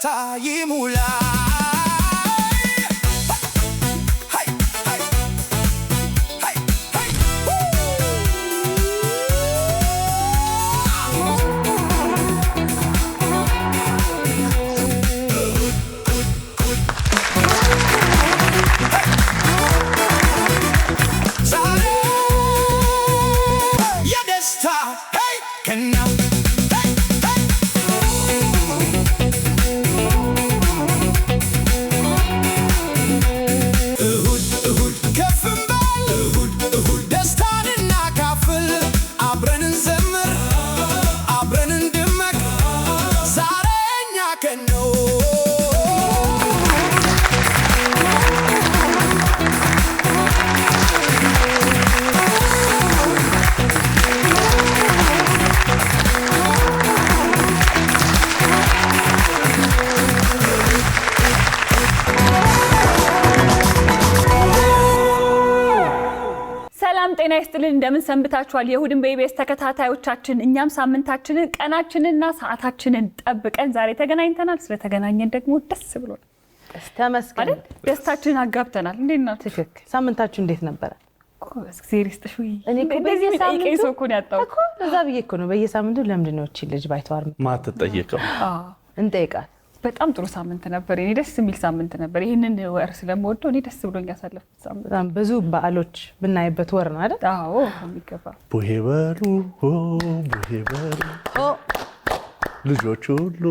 በደስታ ይሙላ ጤና ይስጥልን እንደምን ሰንብታችኋል የሁድን በኢቢኤስ ተከታታዮቻችን እኛም ሳምንታችንን ቀናችንና ሰዓታችንን ጠብቀን ዛሬ ተገናኝተናል ስለተገናኘን ደግሞ ደስ ብሎናል ተመስገን ደስታችንን አጋብተናል እንዴት ነው ትክክል ሳምንታችሁ እንዴት ነበር እግዚአብሔር ይስጥሽ እኔ እኮ በየሳምንቱ ሰው እኮ ነው ያጣው እኮ ለዛ ብዬ እኮ ነው በየሳምንቱ ለምንድን ነው እቺ ልጅ ባይተዋር ማትጠየቀው እንጠይቃት በጣም ጥሩ ሳምንት ነበር እኔ ደስ የሚል ሳምንት ነበር ይሄንን ወር ስለምወደው እኔ ደስ ብሎኝ ያሳለፍኩት ሳምንት በጣም ብዙ በዓሎች ብናይበት ወር ነው አይደል አዎ የሚገባ ቡሄ በሉ ልጆች ሁሉ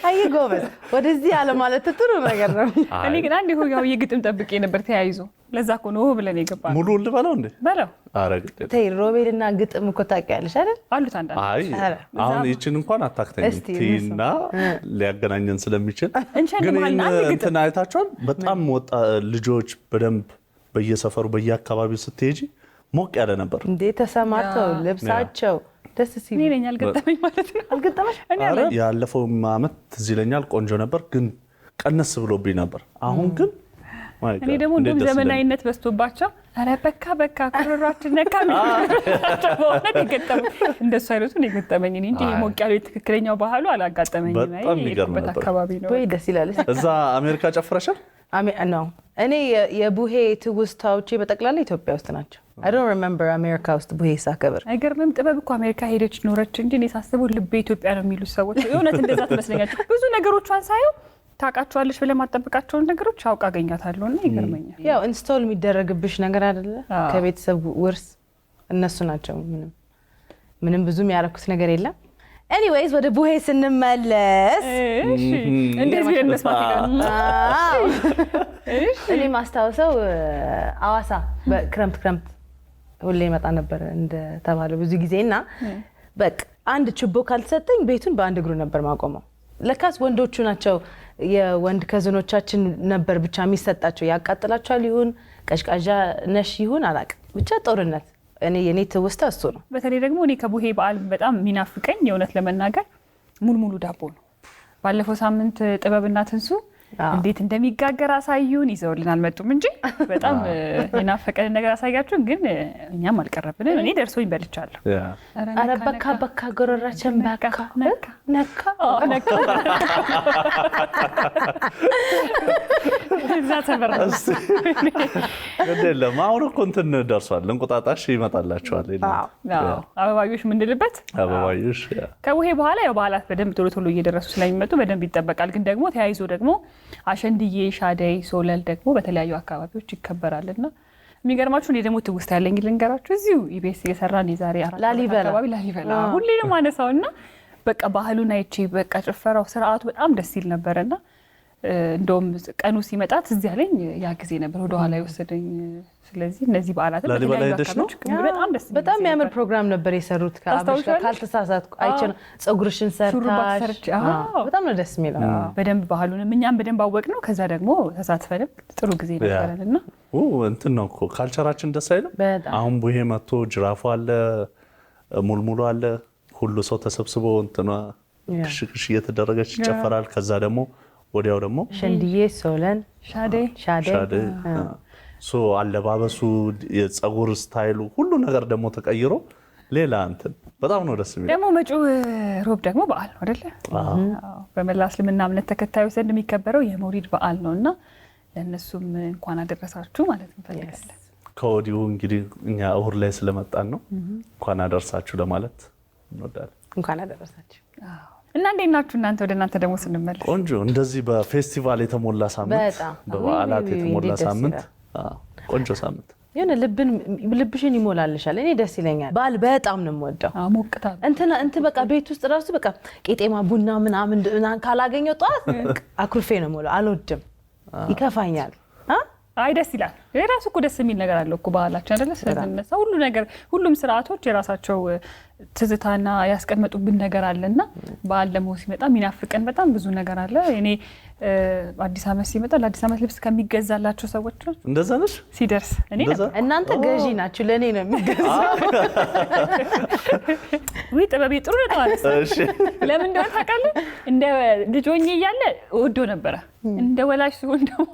አይ ጎበዝ ወደዚህ አለ ማለት ጥሩ ነገር ነው እኔ ግን አንድ ያው የግጥም ጠብቄ ነበር ተያይዞ ለዛ እኮ ነው ብለን የገባነው ሙሉ ልበለው እንዴ በለው አረግጥ ተይ ሮቤልና ግጥም እኮ ታውቂያለሽ አይደል አሉት አንዳንድ አይ አሁን ይችን እንኳን አታክተኝ ቲና ሊያገናኘን ስለሚችል ግን እንትን አይታችኋል በጣም ወጣ ልጆች በደንብ በየሰፈሩ በየአካባቢው ስትሄጂ ሞቅ ያለ ነበር እንዴ ተሰማርተው ልብሳቸው ደስ ሲል እኔ ነኝ አልገጠመኝ ማለት ነው አልገጠመሽ አረ ያለፈው አመት ትዝ ይለኛል ቆንጆ ነበር ግን ቀነስ ብሎብኝ ነበር አሁን ግን እኔ ደግሞ እንደም ዘመናዊነት በስቶባቸው አረ በካ ኩራራችን ነካ በእውነት የገጠመኝ እንደሱ አይነቱን የገጠመኝ እኔ እንጂ ሞቅ ያለው ትክክለኛው ባህሉ አላጋጠመኝም የሄድኩበት አካባቢ ነው ወይ ደስ ይላል እዛ አሜሪካ ጨፍረሻል ነው እኔ የቡሄ ትውስታዎቼ በጠቅላላ ኢትዮጵያ ውስጥ ናቸው I don't remember አሜሪካ ውስጥ ቡሄ ሳከብር አይገርምም ጥበብ እኮ አሜሪካ ሄደች ኖረች እንጂ እኔ ሳስበው ልብ ኢትዮጵያ ነው የሚሉ ሰዎች የእውነት እንደዛ ትመስለኛል ብዙ ነገሮቿን ሳየው ታቃቸዋለሽ ብለ ማጠብቃቸውን ነገሮች አውቃ አገኛታለሁና ይገርመኛል ያው ኢንስቶል የሚደረግብሽ ነገር አይደለ ከቤተሰብ ውርስ እነሱ ናቸው ምንም ብዙም ያረኩት ነገር የለም anyways ወደ ቡሄ ስንመለስ እሺ እንደዚህ እንመስማት ይላል እኔ ማስታወሰው አዋሳ በክረምት ሁሌ መጣ ነበር እንደ ተባለ ብዙ ጊዜና በቃ አንድ ችቦ ካልተሰጠኝ ቤቱን በአንድ እግሩ ነበር ማቆመው ለካስ ወንዶቹ ናቸው የወንድ ከዘኖቻችን ነበር ብቻ የሚሰጣቸው ያቃጥላቸዋል ይሁን ቀሽቃዣ ነሽ ይሁን አላቅ ብቻ ጦርነት እኔ የኔ ትውስታ እሱ ነው በተለይ ደግሞ እኔ ከቡሄ በዓል በጣም ሚናፍቀኝ የእውነት ለመናገር ሙልሙሉ ዳቦ ነው ባለፈው ሳምንት ጥበብና ትንሱ እንዴት እንደሚጋገር አሳዩን ይዘውልን አልመጡም እንጂ በጣም የናፈቀን ነገር አሳያችሁን ግን እኛም አልቀረብንም እኔ ደርሶኝ በልቻለሁ አረ በካ ጎረራችን በካ ነካ እዛ ተበራስ እንደለም አሁን እኮ እንትን ደርሷል እንቁጣጣሽ ይመጣላችኋል አዎ አበባዮሽ ምንድልበት አበባዮሽ ከቡሄ በኋላ ያው በዓላት በደንብ ቶሎ እየደረሱ ስለሚመጡ በደንብ ይጠበቃል ግን ደግሞ ተያይዞ ደግሞ አሸንድዬ ሻደይ ሶለል ደግሞ በተለያዩ አካባቢዎች ይከበራልና የሚገርማችሁ እኔ ደግሞ ትውስታ ያለኝ ልንገራችሁ እዚሁ ኢቢኤስ እየሰራን የዛሬ ላሊበላ ሁሌ ነው ማነሳውና በቃ ባህሉን አይቼ በቃ ጭፈራው ስርዓቱ በጣም ደስ ይል ነበርና እንደውም ቀኑ ሲመጣ ትዝ ያለኝ ያ ጊዜ ነበር ወደ ኋላ ይወሰደኝ ስለዚህ እነዚህ በዓላት በጣም የሚያምር ፕሮግራም ነበር የሰሩት ከአብሽ ካልተሳሳትኩ አይቼ ጸጉርሽን ሰርታሽ በጣም ነው ደስ የሚለው በደንብ ባህሉንም እኛም በደንብ አወቅነው ከዛ ደግሞ ተሳትፈን ጥሩ ጊዜ ነበርና እንትን ነው እኮ ካልቸራችን ደስ አይልም አሁን ቡሄ መጥቶ ጅራፉ አለ ሙልሙሉ አለ ሁሉ ሰው ተሰብስቦ እንትና ክሽክሽ እየተደረገች ይጨፈራል ከዛ ደግሞ ወዲያው ደግሞ ሸንድዬ ሶለን ሻዴ ሶ አለባበሱ የጸጉር ስታይሉ ሁሉ ነገር ደግሞ ተቀይሮ ሌላ እንትን በጣም ነው ደስ የሚለው። ደግሞ መጪው ሮብ ደግሞ በዓል ነው አይደለ? በመላ እስልምና እምነት ተከታዮች ዘንድ የሚከበረው የመውሊድ በዓል ነው እና ለእነሱም እንኳን አደረሳችሁ ማለት እንፈልጋለን። ከወዲሁ እንግዲህ እኛ እሁድ ላይ ስለመጣን ነው እንኳን አደረሳችሁ ለማለት እንወዳለን። እንኳን አደረሳችሁ። እና እንዴት ናችሁ እናንተ? ወደ እናንተ ደግሞ ስንመለስ ቆንጆ እንደዚህ በፌስቲቫል የተሞላ ሳምንት፣ በበዓላት የተሞላ ሳምንት፣ ቆንጆ ሳምንት የሆነ ልብሽን ይሞላልሻል። እኔ ደስ ይለኛል። በዓል በጣም ነው የምወደው። ሞቅታ እንትን በቃ ቤት ውስጥ ራሱ በቃ ቄጤማ ቡና ምናምን ካላገኘው ጠዋት አኩርፌ ነው የምውለው። አልወድም፣ ይከፋኛል። አይ ደስ ይላል። የራሱ እኮ ደስ የሚል ነገር አለው እኮ ባህላችን አይደለ? ስለነሳ ሁሉ ነገር ሁሉም ስርዓቶች የራሳቸው ትዝታና ያስቀመጡብን ነገር አለና በዓል ደግሞ ሲመጣ የሚናፍቀን በጣም ብዙ ነገር አለ። እኔ አዲስ ዓመት ሲመጣ ለአዲስ ዓመት ልብስ ከሚገዛላቸው ሰዎች ነው። እንደዛ ነሽ? ሲደርስ እኔ እናንተ ገዢ ናችሁ፣ ለእኔ ነው የሚገዛው። ውይ ጥበቤ ጥሩ ነው ማለት ነው። ለምን እንደሆነ ታውቃለህ? እንደ ልጅ ሆኜ እያለ ወዶ ነበረ። እንደ ወላጅ ሲሆን ደግሞ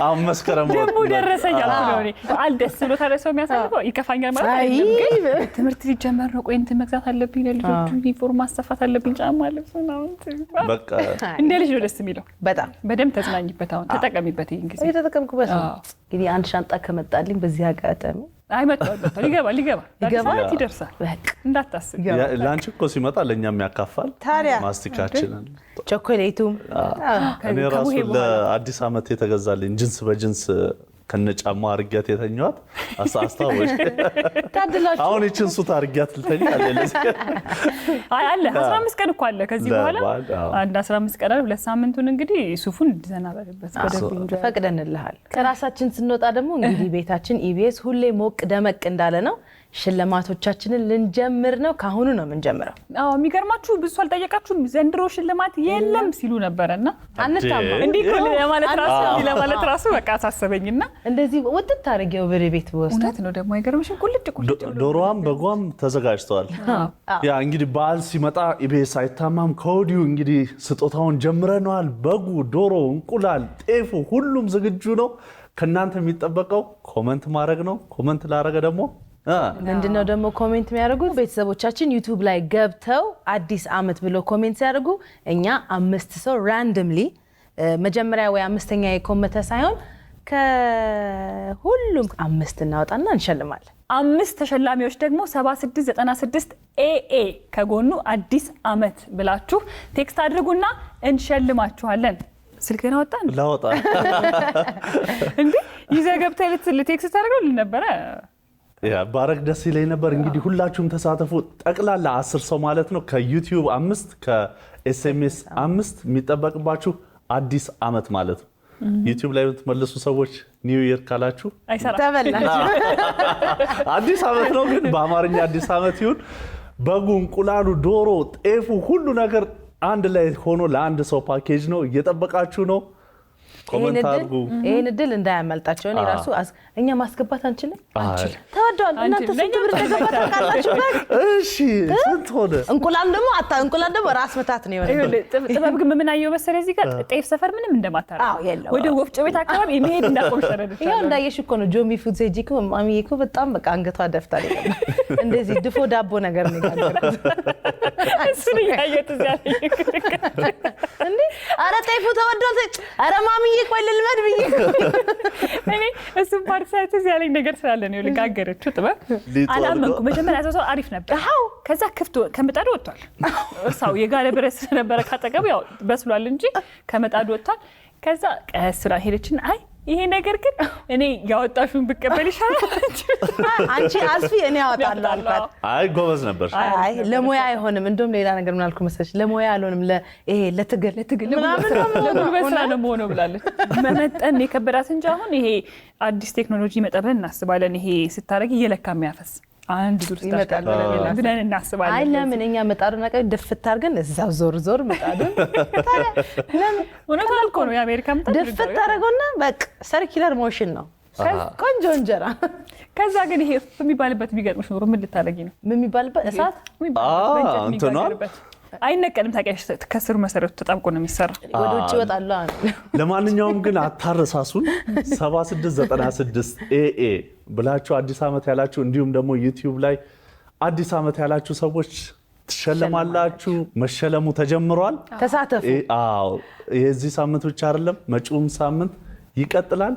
አሁን መስከረም ደግሞ ደረሰኝ አልኩ ነው። እኔ በዓል ደስ ብሎ ታደሰው የሚያሳልፈው ይከፋኛል ማለት አይደለም፣ ግን ትምህርት ሲጀመር ነው። ቆይ እንትን መግዛት አለብኝ፣ ለልጆቹ ዩኒፎርም ማሰፋት አለብኝ፣ ጫማ ልብስ ምናምን በቃ እንደ ልጅ ነው ደስ የሚለው። በጣም በደንብ ተዝናኝበት። አሁን ተጠቀሚበት። ይሄን ጊዜ እየተጠቀምኩበት ነው። እንግዲህ አንድ ሻንጣ ከመጣልኝ በዚህ አጋጣሚ አይመጣው ይገባል ይደርሳል። እንዳታስብ ለአንቺ እኮ ሲመጣ ለእኛም ያካፋል። ማስቲካችንን ቾኮሌቱም እኔ ራሱ ለአዲስ ዓመት የተገዛልኝ ጅንስ በጅንስ ከነጫማ አርጊያት የተኛዋት አስታወሽ። ታድላችሁ። አሁን እቺን ሱት አርጊያት ልተኛ አለ 15 ቀን እኮ አለ ከዚህ በኋላ አንድ 15 ቀን አለ። 2 ሳምንቱን እንግዲህ ሱፉን እንድዘናበርበት በደንብ ፈቅደንልሃል። ከራሳችን ስንወጣ ደግሞ እንግዲህ ቤታችን ኢቢኤስ ሁሌ ሞቅ ደመቅ እንዳለ ነው። ሽልማቶቻችንን ልንጀምር ነው። ካሁኑ ነው የምንጀምረው። የሚገርማችሁ ብዙ አልጠየቃችሁም። ዘንድሮ ሽልማት የለም ሲሉ ነበረና አንታማ እንዴ ለማለት ራሱ በቃ አሳሰበኝና እንደዚህ ወጥት ታርገው በቤት ወስዶ እውነት ነው ደግሞ አይገርምሽም? ቁልጭ ዶሮዋም በጓም ተዘጋጅተዋል። ያ እንግዲህ በዓል ሲመጣ ኢቢኤስ አይታማም። ከወዲሁ እንግዲህ ስጦታውን ጀምረናል። በጉ፣ ዶሮ፣ እንቁላል፣ ጤፉ ሁሉም ዝግጁ ነው። ከእናንተ የሚጠበቀው ኮመንት ማድረግ ነው። ኮመንት ላረገ ደግሞ ምንድነው ደግሞ ኮሜንት የሚያደርጉት? ቤተሰቦቻችን ዩቲዩብ ላይ ገብተው አዲስ ዓመት ብሎ ኮሜንት ሲያደርጉ እኛ 5 ሰው ራንደምሊ መጀመሪያ ወይ አምስተኛ የኮመተ ሳይሆን ከሁሉም 5 እናወጣና እንሸልማለን። 5 ተሸላሚዎች ደግሞ 7696 ኤኤ ከጎኑ አዲስ ዓመት ብላችሁ ቴክስት አድርጉና እንሸልማችኋለን። ስልክህን አወጣን ላወጣ እንዴ ይዘህ ገብተህ ቴክስት ታደርገው ነበረ። ባረክ ደስ ይለኝ ነበር። እንግዲህ ሁላችሁም ተሳተፉ። ጠቅላላ 10 ሰው ማለት ነው። ከዩቲዩብ 5 ከኤስኤምኤስ 5 የሚጠበቅባችሁ አዲስ ዓመት ማለት ነው። ዩቲዩብ ላይ የምትመልሱ ሰዎች ኒው ኢየር ካላችሁ ተበላችሁ። አዲስ ዓመት ነው ግን በአማርኛ አዲስ ዓመት ይሁን። በጉ፣ እንቁላሉ፣ ዶሮ፣ ጤፉ ሁሉ ነገር አንድ ላይ ሆኖ ለአንድ ሰው ፓኬጅ ነው። እየጠበቃችሁ ነው። ኮሜንት አድርጉ። ይሄን እድል እንዳያመልጣቸው። እኔ ራሱ እኛ ማስገባት አንችልም። ተወዷል። እናንተ ስንት ብር ተገባታላችሁ? እሺ ስንት ሆነ? እንቁላል ደግሞ ራስ መታት ነው የሆነ። ጥበብ ግን ምን አየው መሰለኝ እዚህ ጋር ጤፍ ሰፈር ምንም እንደማታረግ ወደ ወፍጮ ቤት አካባቢ የሚሄድ እንዳቆም ሸረደች። ይሄው እንዳየሽ እኮ ነው። ጆሚ ፉድ ሄጂ እኮ ማሚዬ እኮ በጣም በቃ አንገቷ ደፍታ ነው እንደዚህ ድፎ ዳቦ ነገር ነው ያደረገው። እሱን ያየት እዚያ እንዴ ኧረ ጤፉ ተወዷል። ኧረ ማሚዬ ቆይ ልልመድ ብዬ እኔ እሱን ፓርት ሳይት እዚህ ያለኝ ነገር ስላለ ነው ልጋገረችው። ጥበብ አላመንኩ። መጀመሪያ ሰው አሪፍ ነበር። ከዛ ክፍት ከምጣዱ ወጥቷል። እርሳው የጋለ ብረት ስለነበረ ካጠገቡ ያው በስሏል እንጂ ከምጣዱ ወጥቷል። ከዛ ቀስ ብላ ሄደችና አይ ይሄ ነገር ግን እኔ ያወጣሽውን ብቀበል ይሻላል አንቺ አስፊ እኔ ያወጣለሁ አልኳት። አይ ጎበዝ ነበር። አይ ለሞያ አይሆንም። እንደውም ሌላ ነገር ምን አልኩ መሰለሽ? ለሞያ አልሆንም ይሄ ለትግል ለጉልበት ስራ ነው ሆኖ ብላለች። መመጠን የከበዳት እንጂ አሁን ይሄ አዲስ ቴክኖሎጂ መጠበን እናስባለን። ይሄ ስታረጊ እየለካ የሚያፈስ አንድ ዙር ይመጣል ብለን እናስባለን። አይ ለምን እኛ መጣዱን አቀይ ድፍት አድርገን እዛው ዞር መጣዱን ወነታ አልኮ ነው የአሜሪካ መጣዱ ድፍት አድርገውና በቃ ሰርኪለር ሞሽን ነው። ቆንጆ እንጀራ። ከዛ ግን ይሄ የሚባልበት ቢገርምሽ ኖሮ ምን ልታረጊ ነው? ምን የሚባልበት እሳት የሚባልበት አይነቀልም። ታውቂያለሽ ከስሩ መሰረቱ ተጣብቆ ነው የሚሰራ። ወደ ውጭ ይወጣሉ። ለማንኛውም ግን አታረሳሱን። 7696 ኤኤ ብላችሁ አዲስ ዓመት ያላችሁ እንዲሁም ደግሞ ዩቲዩብ ላይ አዲስ ዓመት ያላችሁ ሰዎች ትሸለማላችሁ። መሸለሙ ተጀምሯል። ተሳተፉ። አዎ የዚህ ሳምንት ብቻ አይደለም፣ መጪውም ሳምንት ይቀጥላል።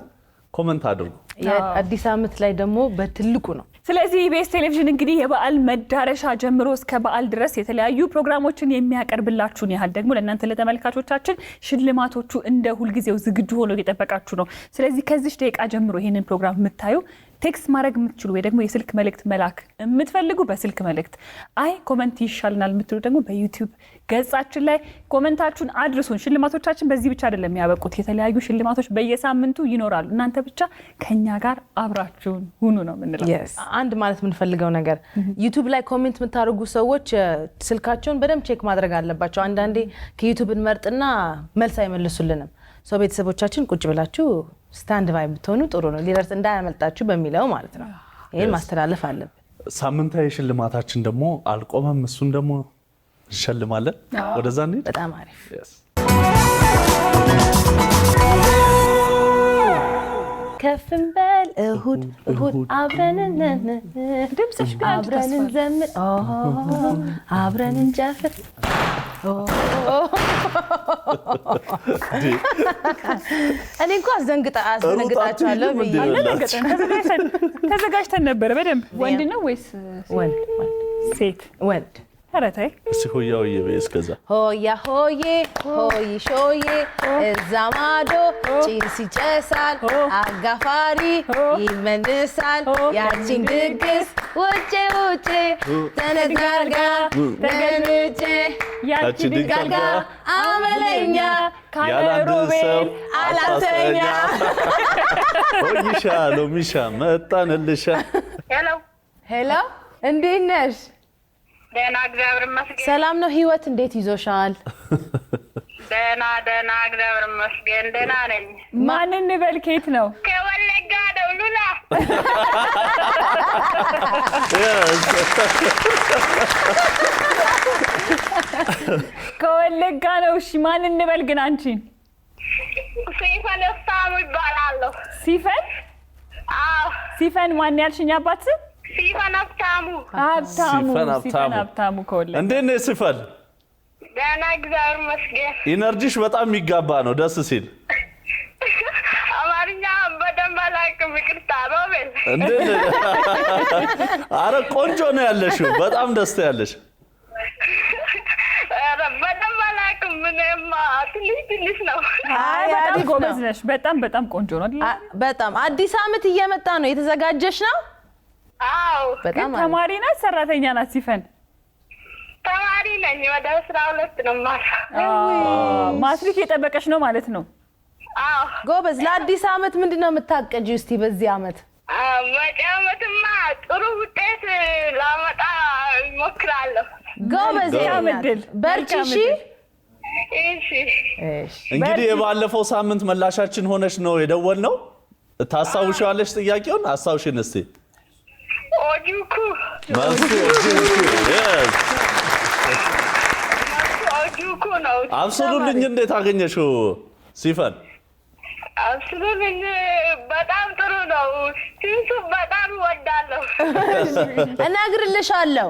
ኮሜንት አድርጉ። የአዲስ ዓመት ላይ ደግሞ በትልቁ ነው። ስለዚህ ኢቢኤስ ቴሌቪዥን እንግዲህ የበዓል መዳረሻ ጀምሮ እስከ በዓል ድረስ የተለያዩ ፕሮግራሞችን የሚያቀርብላችሁን ያህል ደግሞ ለእናንተ ለተመልካቾቻችን ሽልማቶቹ እንደ ሁልጊዜው ዝግጁ ሆነው እየጠበቃችሁ ነው። ስለዚህ ከዚህ ደቂቃ ጀምሮ ይህንን ፕሮግራም የምታዩ ቴክስት ማድረግ የምትችሉ ወይ ደግሞ የስልክ መልእክት መላክ የምትፈልጉ በስልክ መልእክት፣ አይ ኮመንት ይሻልናል የምትሉ ደግሞ በዩቲዩብ ገጻችን ላይ ኮመንታችሁን አድርሱን። ሽልማቶቻችን በዚህ ብቻ አይደለም የሚያበቁት፣ የተለያዩ ሽልማቶች በየሳምንቱ ይኖራሉ። እናንተ ብቻ ከኛ ጋር አብራችሁን ሁኑ ነው የምንለው። አንድ ማለት የምንፈልገው ነገር ዩቲዩብ ላይ ኮሜንት የምታደርጉ ሰዎች ስልካቸውን በደንብ ቼክ ማድረግ አለባቸው። አንዳንዴ ከዩቲዩብ እንመርጥና መልስ አይመልሱልንም። ሰው ቤተሰቦቻችን ቁጭ ብላችሁ ስታንድ ባይ ብትሆኑ ጥሩ ነው፣ ሊደርስ እንዳያመልጣችሁ በሚለው ማለት ነው። ይሄን ማስተላለፍ አለብን። ሳምንታዊ ሽልማታችን ደግሞ አልቆመም። እሱን ደግሞ እንሸልማለን። ወደዛ እንሂድ። በጣም አሪፍ። ከፍም በል እሁድ እሁድ አብረን ድምጽሽ ግን አብረን እንዘምር አብረን እንጨፍር። እኔ እንኳን አስደንግጣችኋለሁ ብዬ ተዘጋጅተን ነበረ። በደንብ ወንድ ነው ወይስ ወንድ? ሴት? ወንድ። ኧረ ተይ እስኪ ሆያ ሆዬ በይ። እስከዛ ሆያ ሆዬ ሆይ ሾዬ እዛ ማዶ ጭስ ይጨሳል፣ አጋፋሪ ይመልሳል፣ ያቺን ድግስ ውጭ ውጭ ተነጋርጋ ተገልጬ ያቺን ድጋርጋ አመለኛ ካለሮቤል አላተኛ። ሆይሻ ሎሚሻ መጣንልሻ። ሄሎ እንዴት ነሽ? ደህና እግዚአብሔር ይመስገን። ሰላም ነው? ህይወት እንዴት ይዞሻል? ደህና እግዚአብሔር ይመስገን ደህና ነኝ። ማን እንበል? ከየት ነው? ከወለጋ ነው ሉላ። ከወለጋ ነው። እሺ ማን እንበል ግን አንቺን? ሲፈን ሀብታሙ ይባላለሁ። ሲፈን? አዎ ሲፈን ማን ያልሽኝ? አባት ሲፈን ሀብታሙ። ሲፈን ሀብታሙ ከወለጋ። እንዴት ነሽ ሲፈን? ደህና እግዚአብሔር ይመስገን። ኢነርጂሽ በጣም የሚጋባ ነው፣ ደስ ሲል። አማርኛ በደንብ አላውቅም፣ ይቅርታ ሮቤል። እንዴት? አረ ቆንጆ ነው ያለሽው፣ በጣም ደስ ያለሽ። በደንብ አላውቅም፣ ምንማ ትንሽ ነው። አይ በጣም ጎበዝ ነሽ። በጣም ቆንጆ ነው። በጣም አዲስ ዓመት እየመጣ ነው፣ የተዘጋጀሽ ነው? አዎ። ግን ተማሪ ናት ሰራተኛ ናት ሲፈን? ተማሪ ነኝ፣ ወደ 12 ነው ማለት። ማትሪክ የጠበቀሽ ነው ማለት ነው? አዎ። ጎበዝ። ለአዲስ ዓመት ምንድነው የምታቀጂው እስቲ በዚህ ዓመት? መጪው ዓመትማ ጥሩ ውጤት ላመጣ እሞክራለሁ። ጎበዝ። በርቺ። እሺ። እንግዲህ የባለፈው ሳምንት መላሻችን ሆነሽ ነው የደወልነው። ታስታውሻለሽ? ጥያቄውን አስታውሽን እስቲ። ኦጁኩ ነው። አብስሉልኝ። እንዴት አገኘሽው ሲፈን? አብስሉልኝ በጣም ጥሩ ነው። ትንሱ በጣም እወዳለሁ። እነግርልሻለሁ።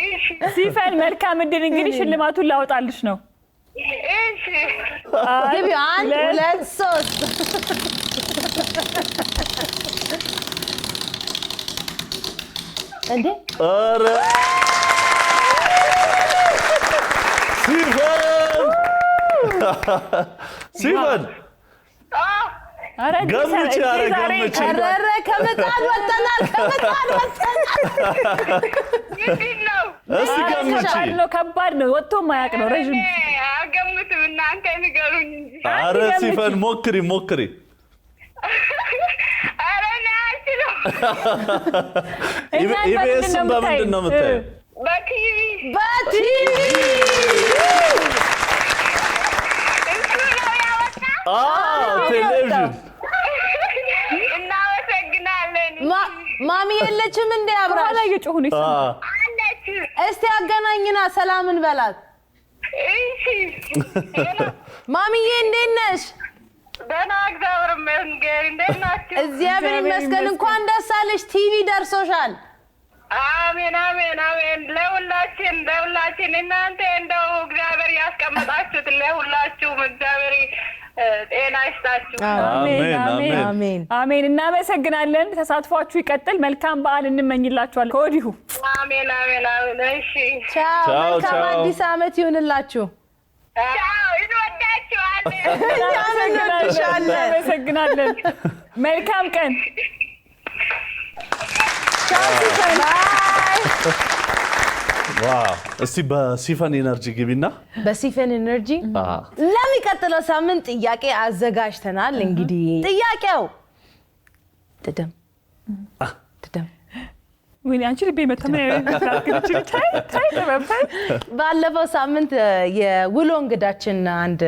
እሺ ሲፈን መልካም እድል። እንግዲህ ሽልማቱን ላወጣልሽ ነው። እሺ ግቢ። 1 2 3 እንዴ! ኧረ ሲፈን ገምቼ ኧረ ከምጣድ ወጥተናል። ምንድን ነው? እስቲ ገምቼ። ከባድ ነው፣ ወጥቶ የማያውቅ ነው። ረዥም አልገምትም፣ እናንተ ንገሩኝ እንጂ። ኧረ ሲፈን ሞክሪ። ኧረ እኔ አልችልም። ኢቢኤስን በምንድን ነው የምታየው? በቲቪ ቴሌቪዥን። እናመሰግናለን። ማሚ የለችም እንዴ? አብራሽ ላይ የጮሁን አለች። እስቲ አገናኝና ሰላምን በላት። እሺ ማሚዬ እንዴት ነሽ? ደህና እግዚአብሔር ይመስገን። እንዴት ናችሁ? እግዚአብሔር ይመስገን። እንኳን ደስ አለሽ። ቲቪ ደርሶሻል። አሜን አሜን አሜን። ለሁላችን እናንተ እንደው እግዚአብሔር ያስቀመጣችሁት ለሁላችሁም እግዚአብሔር ጤና ይስጣችሁ። አሜን አሜን። እናመሰግናለን። ተሳትፏችሁ ይቀጥል። መልካም በዓል እንመኝላችኋለን ከወዲሁ። አሜን አሜን አሜን። እሺ ቻው። መልካም አዲስ ዓመት ይሁንላችሁ። ቻው። እንወዳችኋለን። እናመሰግናለን። መልካም ቀን። ቻው ሲፈን። ባይ። ዋው! እስቲ በሲፈን ኢነርጂ ግቢና በሲፈን ኢነርጂ ለሚቀጥለው ሳምንት ጥያቄ አዘጋጅተናል። እንግዲህ ጥያቄው ትደም ወይኔ አንቺ ልቤ መተመን ባለፈው ሳምንት የውሎ እንግዳችን አንድ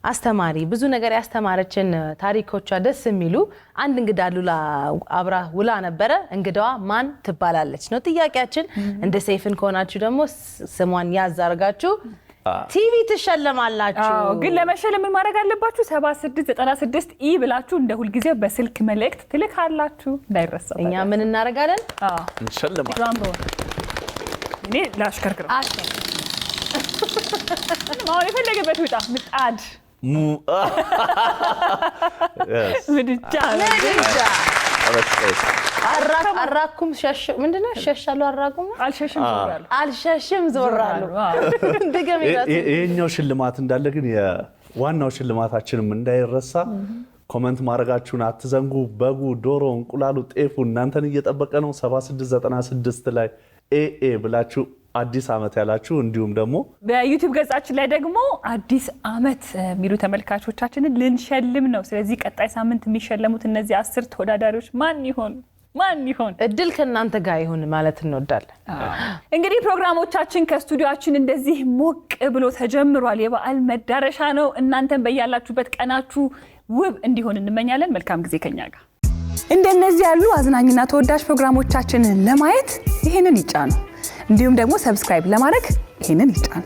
አስተማሪ ብዙ ነገር ያስተማረችን ታሪኮቿ ደስ የሚሉ አንድ እንግዳ ሉላ አብራ ውላ ነበረ። እንግዳዋ ማን ትባላለች ነው ጥያቄያችን። እንደ ሰይፍን ከሆናችሁ ደግሞ ስሟን ያዝ አድርጋችሁ ቲቪ ትሸለማላችሁ። ግን ለመሸለም ምን ማድረግ አለባችሁ? 7696 ኢ ብላችሁ እንደ ሁልጊዜው በስልክ መልእክት ትልካላችሁ። እንዳይረሳ። እኛ ምን እናደርጋለን? እንሸልማለን። እኔ ላሽከርክረው። ማው የፈለገበት ውጣ። ምጣድ ምድጃ አራኩም ሸሽ ምንድነው? ሸሻሉ አራኩም አልሸሽም ዞራሉ። ይሄኛው ሽልማት እንዳለ ግን የዋናው ሽልማታችንም እንዳይረሳ ኮሜንት ማድረጋችሁን አትዘንጉ። በጉ፣ ዶሮ፣ እንቁላሉ፣ ጤፉ እናንተን እየጠበቀ ነው። 7696 ላይ ኤኤ ብላችሁ አዲስ ዓመት ያላችሁ እንዲሁም ደግሞ በዩቲዩብ ገጻችን ላይ ደግሞ አዲስ ዓመት የሚሉ ተመልካቾቻችንን ልንሸልም ነው። ስለዚህ ቀጣይ ሳምንት የሚሸለሙት እነዚህ 10 ተወዳዳሪዎች ማን ይሆን? እድል ከእናንተ ጋር ይሁን ማለት እንወዳለን። እንግዲህ ፕሮግራሞቻችን ከስቱዲዮአችን እንደዚህ ሞቅ ብሎ ተጀምሯል። የበዓል መዳረሻ ነው። እናንተን በያላችሁበት ቀናችሁ ውብ እንዲሆን እንመኛለን። መልካም ጊዜ ከኛ ጋር። እንደነዚህ ያሉ አዝናኝና ተወዳጅ ፕሮግራሞቻችንን ለማየት ይሄንን ይጫኑ። እንዲሁም ደግሞ ሰብስክራይብ ለማድረግ ይሄንን ይጫኑ።